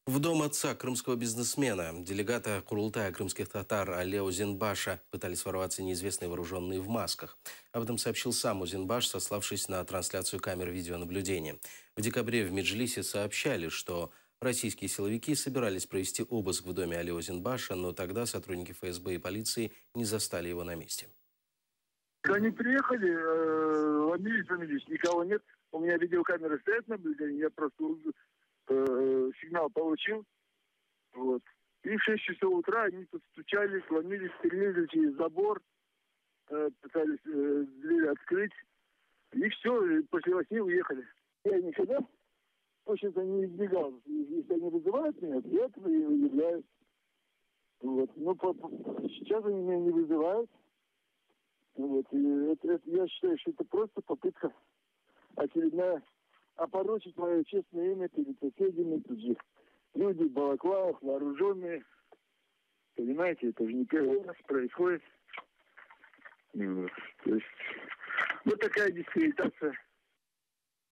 В дом отца крымского бизнесмена, делегата Курултая крымских татар Али Озенбаша, пытались ворваться неизвестные вооруженные в масках. Об этом сообщил сам Озенбаш, сославшись на трансляцию камер видеонаблюдения. В декабре в Меджлисе сообщали, что российские силовики собирались провести обыск в доме Али Озенбаша, но тогда сотрудники ФСБ и полиции не застали его на месте. Они приехали, ломились, никого нет. У меня видеокамеры стоят наблюдение, я просто сигнал получил. Вот. И в 6 часов утра они тут стучались, ломились, перелезли через забор, пытались дверь открыть. И все, после 8 уехали. Я никогда, в общем-то, не избегал. Если они вызывают меня, то я этого и выявляюсь. Вот. Но сейчас они меня не вызывают. Вот. И я считаю, что это просто попытка очередная опорочить мое честное имя перед соседями. Тут же люди в балаклавах, вооруженные. Понимаете, это же не первый раз происходит. Вот. То есть вот такая дискредитация.